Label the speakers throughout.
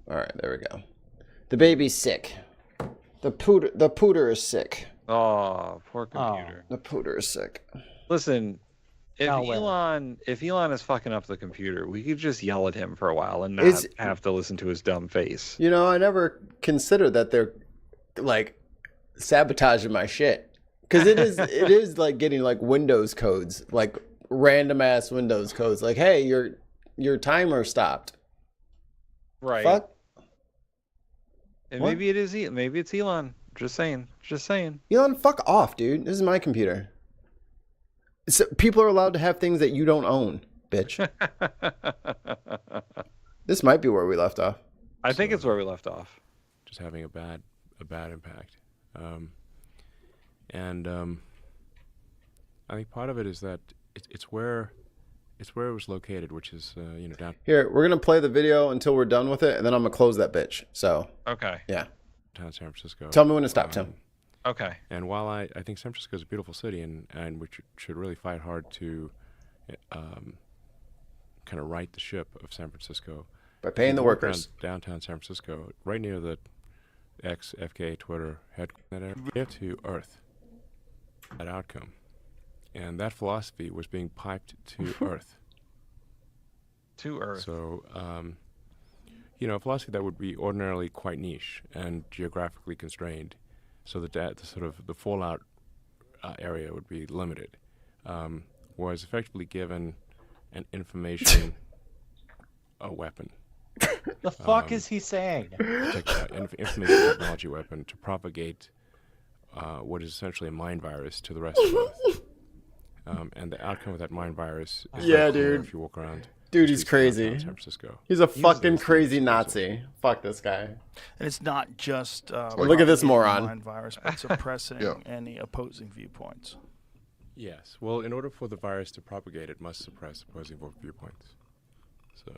Speaker 1: All right, there we go. The baby's sick. The pooter is sick.
Speaker 2: Oh, poor computer.
Speaker 1: The pooter is sick.
Speaker 2: Listen, if
Speaker 3: Malware.
Speaker 2: Elon is fucking up the computer, we could just yell at him for a while and not have to listen to his dumb face.
Speaker 1: You know, I never considered that they're like sabotaging my shit, because it is like getting like Windows codes, like random ass Windows codes, like, hey, your timer stopped.
Speaker 2: Right.
Speaker 1: Fuck.
Speaker 2: And
Speaker 1: What?
Speaker 2: maybe it's Elon. Just saying.
Speaker 1: Elon, fuck off, dude. This is my computer. So people are allowed to have things that you don't own, bitch. This might be where we left off.
Speaker 2: I think it's where we left off.
Speaker 4: Just having a bad impact. I think part of it is that it's where it was located, which is down
Speaker 1: Here, we're gonna play the video until we're done with it, and then I'm gonna close that bitch. So
Speaker 2: Okay.
Speaker 1: yeah,
Speaker 4: down San Francisco.
Speaker 1: tell me when to stop, Tim.
Speaker 2: Okay.
Speaker 4: And while I think San Francisco is a beautiful city, and we should really fight hard to kind of right the ship of San Francisco
Speaker 1: By paying the
Speaker 4: Walk around
Speaker 1: workers.
Speaker 4: downtown San Francisco, right near the FK Twitter headquarters, to Earth. That outcome, and that philosophy was being piped to Earth.
Speaker 2: To Earth.
Speaker 4: So, a philosophy that would be ordinarily quite niche and geographically constrained, so that the sort of the fallout area would be limited, was effectively given an information a weapon.
Speaker 3: The fuck is he saying?
Speaker 4: Information technology weapon to propagate what is essentially a mind virus to the rest of Earth. And the outcome of that mind virus is
Speaker 1: Yeah,
Speaker 4: very clear
Speaker 1: dude.
Speaker 4: if you walk around.
Speaker 1: Dude,
Speaker 4: the
Speaker 1: he's
Speaker 4: streets of
Speaker 1: crazy.
Speaker 4: downtown San Francisco.
Speaker 1: He's a fucking
Speaker 4: He's
Speaker 1: crazy
Speaker 4: crazy.
Speaker 1: Nazi. Fuck this guy.
Speaker 5: And it's not just
Speaker 1: Look at this
Speaker 5: propagating
Speaker 1: moron.
Speaker 5: the mind virus, but suppressing
Speaker 6: Yeah.
Speaker 5: any opposing viewpoints.
Speaker 4: Yes. Well, in order for the virus to propagate, it must suppress opposing viewpoints. So,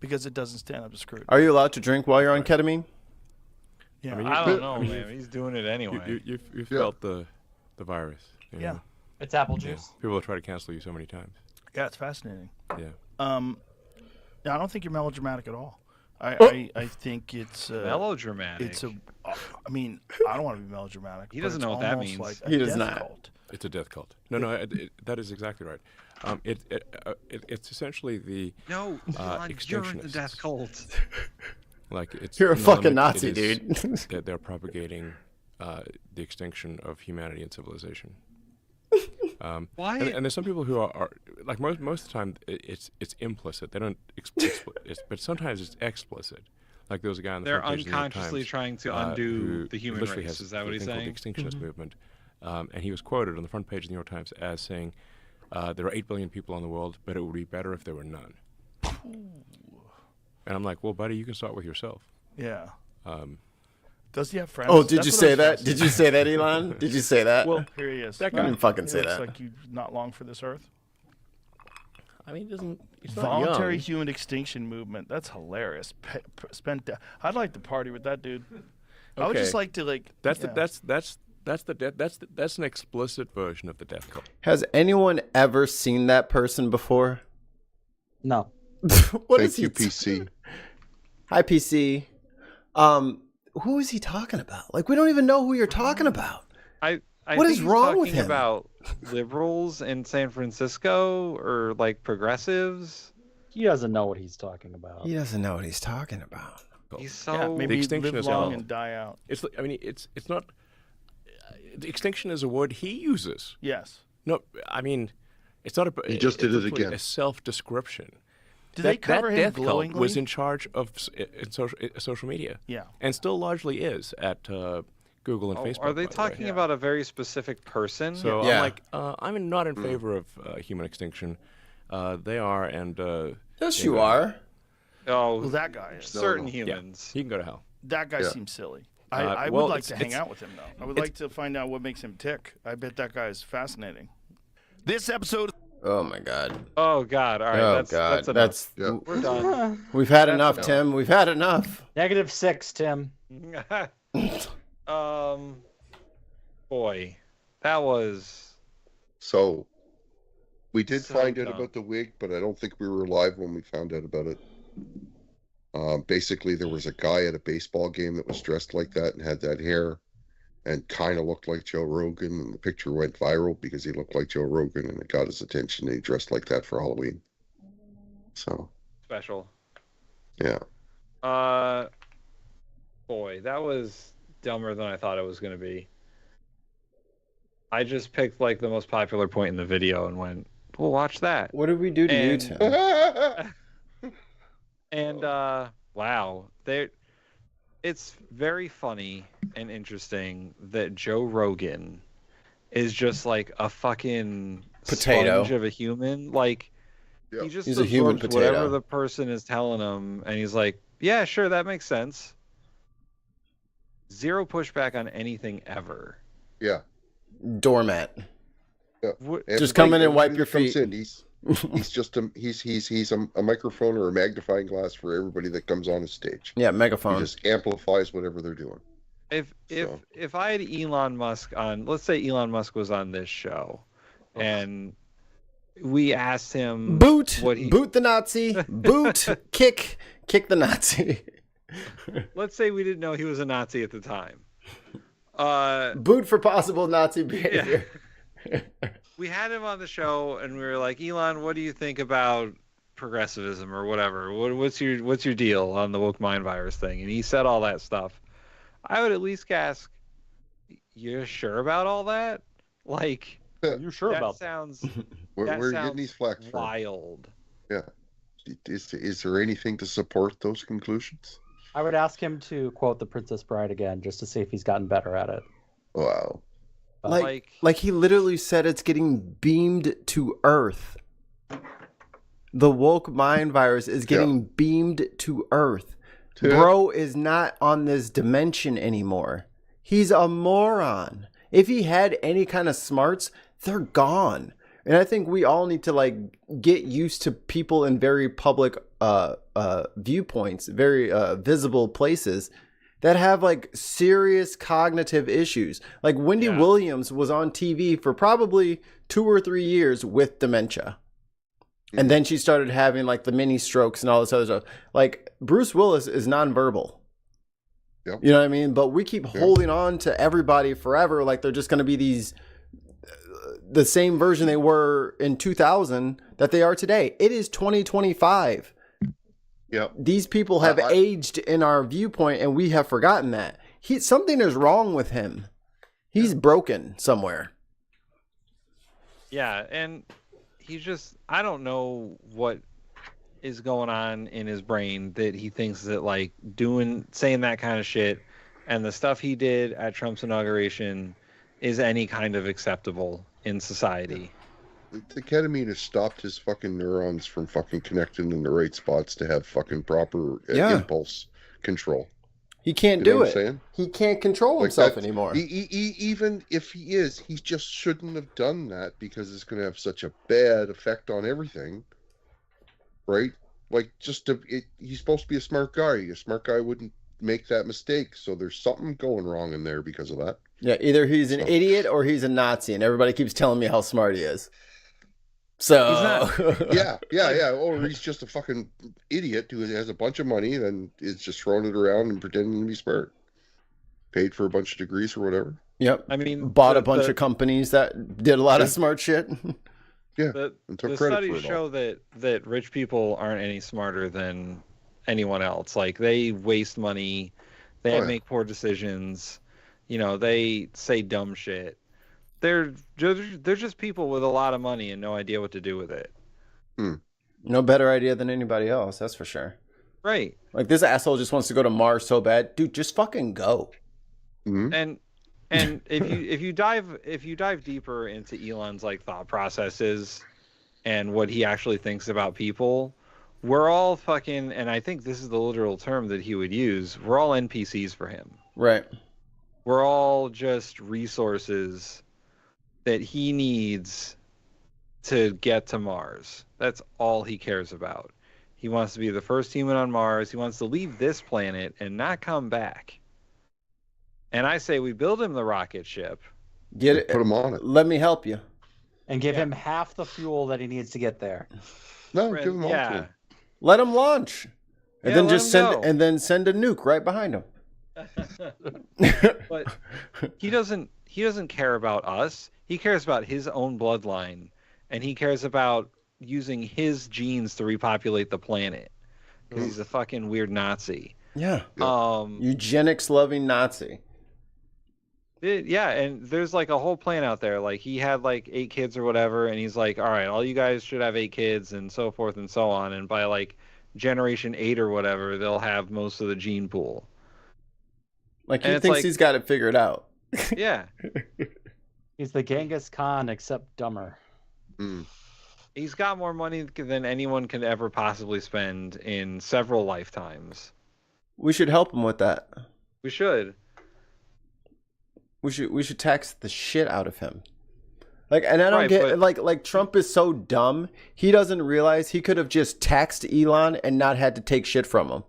Speaker 5: Because it doesn't stand up to scrutiny.
Speaker 1: Are you allowed to drink while you're on ketamine?
Speaker 5: Yeah.
Speaker 4: mean,
Speaker 2: I don't know, man. He's doing it anyway.
Speaker 4: you
Speaker 6: Yeah.
Speaker 4: felt the virus. you
Speaker 5: Yeah.
Speaker 4: know?
Speaker 3: It's apple
Speaker 4: Yeah.
Speaker 3: juice.
Speaker 4: People will try to cancel you so many times.
Speaker 5: Yeah, it's fascinating.
Speaker 4: Yeah.
Speaker 5: Yeah, I don't think you're melodramatic at all. I think it's
Speaker 2: Melodramatic.
Speaker 5: it's a. I mean, I don't want to be melodramatic.
Speaker 2: He
Speaker 5: but
Speaker 2: doesn't
Speaker 5: it's
Speaker 2: know what that
Speaker 5: almost
Speaker 2: means.
Speaker 5: Like a
Speaker 1: He does
Speaker 5: death
Speaker 1: not.
Speaker 5: Cult.
Speaker 4: It's a death cult. No, that is exactly right. It's essentially the
Speaker 2: No, Elon, you're in the death
Speaker 4: extinctionists.
Speaker 2: cult.
Speaker 4: like it's
Speaker 1: You're a
Speaker 4: in the
Speaker 1: fucking
Speaker 4: limit,
Speaker 1: Nazi,
Speaker 4: it is
Speaker 1: dude.
Speaker 4: that they're propagating the extinction of humanity and civilization.
Speaker 2: Why?
Speaker 4: And there's some people who are like most of the time it's implicit. They don't but sometimes it's explicit. Like there was a guy on the
Speaker 2: They're
Speaker 4: front page of the New York
Speaker 2: unconsciously
Speaker 4: Times,
Speaker 2: trying to
Speaker 4: who
Speaker 2: undo the human
Speaker 4: literally
Speaker 2: race.
Speaker 4: has
Speaker 2: Is that what he's
Speaker 4: a thing called
Speaker 2: saying?
Speaker 4: the Extinctionist movement, and he was quoted on the front page of the New York Times as saying, "There are 8 billion people in the world, but it would be better if there were none." And I'm like, well, buddy, you can start with yourself.
Speaker 5: Yeah. Does he have friends?
Speaker 1: Oh, did
Speaker 5: That's
Speaker 1: you
Speaker 5: what I
Speaker 1: say
Speaker 5: was
Speaker 1: that?
Speaker 5: asking.
Speaker 1: Did you say that, Elon? Did you say that?
Speaker 4: Well,
Speaker 5: Here he is.
Speaker 4: that
Speaker 1: I
Speaker 4: guy-
Speaker 1: didn't fucking
Speaker 5: He
Speaker 1: say
Speaker 5: looks
Speaker 1: that.
Speaker 5: like you not long for this earth.
Speaker 4: I mean, he's not
Speaker 5: Voluntary
Speaker 4: young.
Speaker 5: human extinction movement. That's hilarious. I'd like to party with that dude. I would just
Speaker 4: Okay.
Speaker 5: like to
Speaker 4: That's
Speaker 5: yeah.
Speaker 4: that's an explicit version of the death cult.
Speaker 1: Has anyone ever seen that person before?
Speaker 3: No.
Speaker 1: What
Speaker 6: Thank
Speaker 1: is
Speaker 6: you,
Speaker 1: he?
Speaker 6: PC.
Speaker 1: Hi, PC. Who is he talking about? Like, we don't even know who you're talking about.
Speaker 2: I
Speaker 1: What
Speaker 2: think
Speaker 1: is
Speaker 2: he's
Speaker 1: wrong with
Speaker 2: talking
Speaker 1: him?
Speaker 2: about liberals in San Francisco or like progressives.
Speaker 3: He doesn't know what he's talking about.
Speaker 1: He doesn't know what he's talking about.
Speaker 2: He's so
Speaker 5: Yeah, maybe
Speaker 4: The extinctionist
Speaker 5: live long
Speaker 4: cult.
Speaker 5: and die out.
Speaker 4: It's not. The extinction is a word he uses.
Speaker 5: Yes.
Speaker 4: No, I mean, it's not a.
Speaker 6: He just did
Speaker 4: it's
Speaker 6: it
Speaker 4: literally
Speaker 6: again.
Speaker 4: A self-description.
Speaker 5: Did they cover
Speaker 4: that
Speaker 5: him
Speaker 4: death cult
Speaker 5: glowingly?
Speaker 4: was in charge of social media.
Speaker 5: Yeah.
Speaker 4: And still largely is at Google and
Speaker 2: Oh,
Speaker 4: Facebook.
Speaker 2: are they
Speaker 4: by the way.
Speaker 2: talking about a very specific person?
Speaker 4: So
Speaker 1: Yeah.
Speaker 4: I'm like, I'm not in favor of human extinction. They are, and
Speaker 1: Yes, you are.
Speaker 2: Oh,
Speaker 5: Well, that guy is.
Speaker 2: certain
Speaker 6: No.
Speaker 2: humans.
Speaker 4: he can go to hell.
Speaker 5: That guy
Speaker 6: Yeah.
Speaker 5: seems silly. I
Speaker 4: well,
Speaker 5: would like to hang
Speaker 4: it's-
Speaker 5: out with him, though. I would like to find out what makes him tick. I bet that guy is fascinating. This episode.
Speaker 1: Oh my god.
Speaker 2: Oh God! All right,
Speaker 1: Oh
Speaker 2: that's
Speaker 1: god.
Speaker 2: enough.
Speaker 1: That's
Speaker 6: Yeah.
Speaker 2: We're done.
Speaker 1: we've had enough,
Speaker 2: enough.
Speaker 1: Tim. We've had enough.
Speaker 3: -6, Tim.
Speaker 2: Boy, that was
Speaker 6: So, we did
Speaker 2: So
Speaker 6: find out
Speaker 2: dumb.
Speaker 6: about the wig, but I don't think we were alive when we found out about it. Basically, there was a guy at a baseball game that was dressed like that and had that hair and kind of looked like Joe Rogan. And the picture went viral because he looked like Joe Rogan and it got his attention. And he dressed like that for Halloween. So,
Speaker 2: Special.
Speaker 6: yeah.
Speaker 2: Boy, that was dumber than I thought it was going to be. I just picked like the most popular point in the video and went, "Well, watch that."
Speaker 1: What did we do to you,
Speaker 2: And-
Speaker 1: Tim?
Speaker 2: And wow, it's very funny and interesting that Joe Rogan is just like a fucking
Speaker 1: Potato.
Speaker 2: sponge of a human. Like
Speaker 6: Yeah.
Speaker 2: he just
Speaker 1: He's a human
Speaker 2: absorbs whatever
Speaker 1: potato.
Speaker 2: the person is telling him, and he's like, "Yeah, sure, that makes sense." Zero pushback on anything ever.
Speaker 6: Yeah.
Speaker 1: Doormat.
Speaker 2: What,
Speaker 1: Just come in and wipe
Speaker 6: Everybody
Speaker 1: your
Speaker 6: that comes in, he's just he's a microphone or a magnifying glass for everybody that comes on his stage.
Speaker 1: Yeah,
Speaker 6: He
Speaker 1: megaphone.
Speaker 6: just amplifies whatever they're doing. So.
Speaker 2: if I had Elon Musk on, let's say Elon Musk was on this show, and we asked him
Speaker 1: Boot,
Speaker 2: what he,
Speaker 1: boot the Nazi. Boot, kick the Nazi.
Speaker 2: let's say we didn't know he was a Nazi at the time.
Speaker 1: Boot for possible Nazi behavior.
Speaker 2: We had him on the show, and we were like, Elon, what do you think about progressivism or whatever? What's your deal on the woke mind virus thing? And he said all that stuff. I would at least ask, you're sure about all that? Like,
Speaker 3: Are you sure
Speaker 2: that
Speaker 3: about that?
Speaker 2: sounds
Speaker 6: Where
Speaker 2: that
Speaker 6: are you
Speaker 2: sounds
Speaker 6: getting these flags from?
Speaker 2: wild.
Speaker 6: Yeah. Is there anything to support those conclusions?
Speaker 3: I would ask him to quote The Princess Bride again, just to see if he's gotten better at it.
Speaker 6: Wow.
Speaker 1: Like he literally said it's getting beamed to Earth. The woke mind virus is getting beamed to Earth.
Speaker 6: Yeah.
Speaker 1: Bro is not on this dimension anymore. He's a moron. If he had any kind of smarts, they're gone. And I think we all need to like get used to people in very public viewpoints, very visible places that have like serious cognitive issues. Like Wendy Williams was on TV for probably 2 or 3 years with dementia. And then she started having like the mini strokes and all this other stuff. Like Bruce Willis is nonverbal.
Speaker 6: Yep.
Speaker 1: You know what I mean? But we keep holding on to everybody forever like they're just going to be these the same version they were in 2000 that they are today. It is 2025.
Speaker 6: Yep.
Speaker 1: These people have aged in our viewpoint and we have forgotten that. Something is wrong with him. He's broken somewhere.
Speaker 2: Yeah, and he's just, I don't know what is going on in his brain that he thinks that like saying that kind of shit and the stuff he did at Trump's inauguration is any kind of acceptable in society.
Speaker 6: The ketamine has stopped his fucking neurons from fucking connecting in the right spots to have fucking proper impulse control.
Speaker 1: He can't
Speaker 6: You know
Speaker 1: do
Speaker 6: what I'm
Speaker 1: it.
Speaker 6: saying?
Speaker 1: He can't control
Speaker 6: Like
Speaker 1: himself
Speaker 6: that's-
Speaker 1: anymore.
Speaker 6: Even if he is, he just shouldn't have done that because it's going to have such a bad effect on everything, right? Like, he's supposed to be a smart guy. A smart guy wouldn't make that mistake. So there's something going wrong in there because of that.
Speaker 1: Yeah, either he's an idiot or he's a Nazi, and everybody keeps telling me how smart he is. So
Speaker 6: Yeah. Or he's just a fucking idiot who has a bunch of money and is just throwing it around and pretending to be smart. Paid for a bunch of degrees or whatever.
Speaker 1: Yep.
Speaker 2: I mean,
Speaker 1: Bought a bunch of companies that did a lot of
Speaker 6: Yeah.
Speaker 1: smart shit.
Speaker 2: The
Speaker 6: And took credit
Speaker 2: studies
Speaker 6: for it all.
Speaker 2: show that rich people aren't any smarter than anyone else. Like they waste money, they make poor decisions, they say dumb shit. They're just people with a lot of money and no idea what to do with it.
Speaker 1: No better idea than anybody else, that's for sure.
Speaker 2: Right.
Speaker 1: Like this asshole just wants to go to Mars so bad. Dude, just fucking go.
Speaker 6: Mhm.
Speaker 2: And if you dive deeper into Elon's like thought processes and what he actually thinks about people, we're all fucking, and I think this is the literal term that he would use, we're all NPCs for him.
Speaker 1: Right.
Speaker 2: We're all just resources that he needs to get to Mars. That's all he cares about. He wants to be the first human on Mars. He wants to leave this planet and not come back. And I say we build him the rocket ship.
Speaker 1: Get it.
Speaker 6: Put him on it.
Speaker 1: Let me help you.
Speaker 3: And give him half the fuel that he needs to get there.
Speaker 6: No, give him all to
Speaker 2: Yeah.
Speaker 6: him.
Speaker 1: Let him launch. And
Speaker 2: Yeah,
Speaker 1: then
Speaker 2: let
Speaker 1: just
Speaker 2: him
Speaker 1: send
Speaker 2: go.
Speaker 1: and then send a nuke right behind him.
Speaker 2: But he doesn't care about us. He cares about his own bloodline, and he cares about using his genes to repopulate the planet because he's a fucking weird Nazi.
Speaker 1: Yeah.
Speaker 6: Yeah.
Speaker 1: Eugenics loving Nazi.
Speaker 2: Yeah, and there's like a whole plan out there. Like he had like 8 kids or whatever, and he's like, all right, all you guys should have 8 kids and so forth and so on. And by like generation 8 or whatever, they'll have most of the gene pool.
Speaker 1: Like
Speaker 2: And
Speaker 1: he
Speaker 2: it's
Speaker 1: thinks
Speaker 2: like-
Speaker 1: he's got it figured out.
Speaker 2: Yeah,
Speaker 3: He's the Genghis Khan, except dumber.
Speaker 6: Mm.
Speaker 2: he's got more money than anyone can ever possibly spend in several lifetimes.
Speaker 1: We should help him with that.
Speaker 2: We should.
Speaker 1: We should tax the shit out of him. Like, and I don't
Speaker 2: Right,
Speaker 1: get
Speaker 2: but-
Speaker 1: like Trump is so dumb. He doesn't realize he could have just taxed Elon and not had to take shit from him.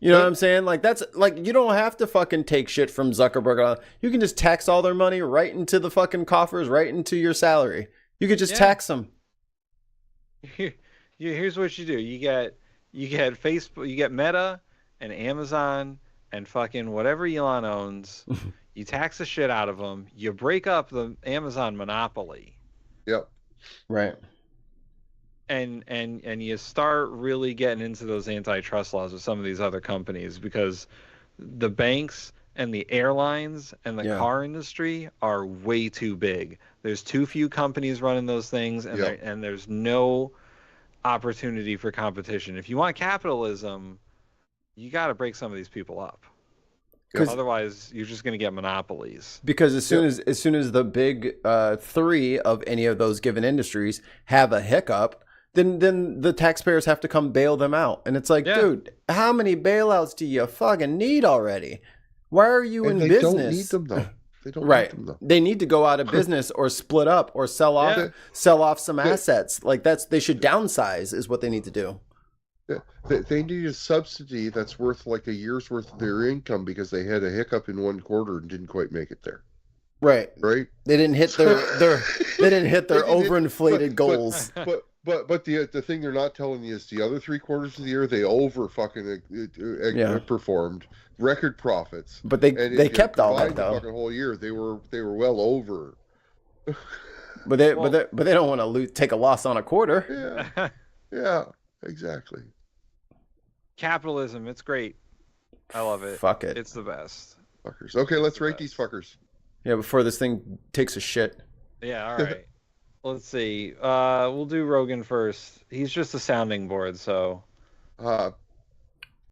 Speaker 1: You know what I'm saying? Like that's like you don't have to fucking take shit from Zuckerberg. You can just tax all their money right into the fucking coffers, right into your salary. You could just
Speaker 2: Yeah.
Speaker 1: tax them.
Speaker 2: Here's what you do. You get Facebook, you get Meta and Amazon and fucking whatever Elon owns. You tax the shit out of them. You break up the Amazon monopoly,
Speaker 6: Yep.
Speaker 1: Right.
Speaker 2: and you start really getting into those antitrust laws with some of these other companies because the banks and the airlines and the
Speaker 1: Yeah.
Speaker 2: car industry are way too big. There's too few companies running those things, and
Speaker 6: Yep.
Speaker 2: and there's no opportunity for competition. If you want capitalism, you got to break some of these people up.
Speaker 1: 'Cause-
Speaker 2: Otherwise, you're just going to get monopolies.
Speaker 1: Because as soon as the big 3 of any of those given industries have a hiccup, then the taxpayers have to come bail them out. And it's like,
Speaker 2: Yeah.
Speaker 1: dude, how many bailouts do you fucking need already? Why are you
Speaker 6: And
Speaker 1: in
Speaker 6: they
Speaker 1: business?
Speaker 6: don't need them though. They don't
Speaker 1: Right.
Speaker 6: need them though.
Speaker 1: They need to go out of business or split up or sell off some assets. Like they should downsize is what they need to do.
Speaker 6: Yeah. They need a subsidy that's worth like a year's worth of their income because they had a hiccup in one quarter and didn't quite make it there.
Speaker 1: Right.
Speaker 6: Right?
Speaker 1: They didn't hit their they didn't hit their
Speaker 6: They didn't-
Speaker 1: overinflated goals.
Speaker 6: But the thing they're not telling you is the other 3 quarters of the year they over fucking performed record profits.
Speaker 1: But they
Speaker 6: And if you
Speaker 1: kept all that
Speaker 6: combined the
Speaker 1: though.
Speaker 6: fucking whole year they were well over.
Speaker 1: But they don't want to take a loss on a quarter.
Speaker 6: Yeah. Yeah. Exactly.
Speaker 2: Capitalism, it's great. I love it.
Speaker 1: Fuck it.
Speaker 2: It's the best.
Speaker 6: Fuckers. Okay, let's
Speaker 2: the
Speaker 6: rate
Speaker 2: best.
Speaker 6: these fuckers.
Speaker 1: Yeah, before this thing takes a shit.
Speaker 2: Yeah, all right. Let's see. We'll do Rogan first. He's just a sounding board, so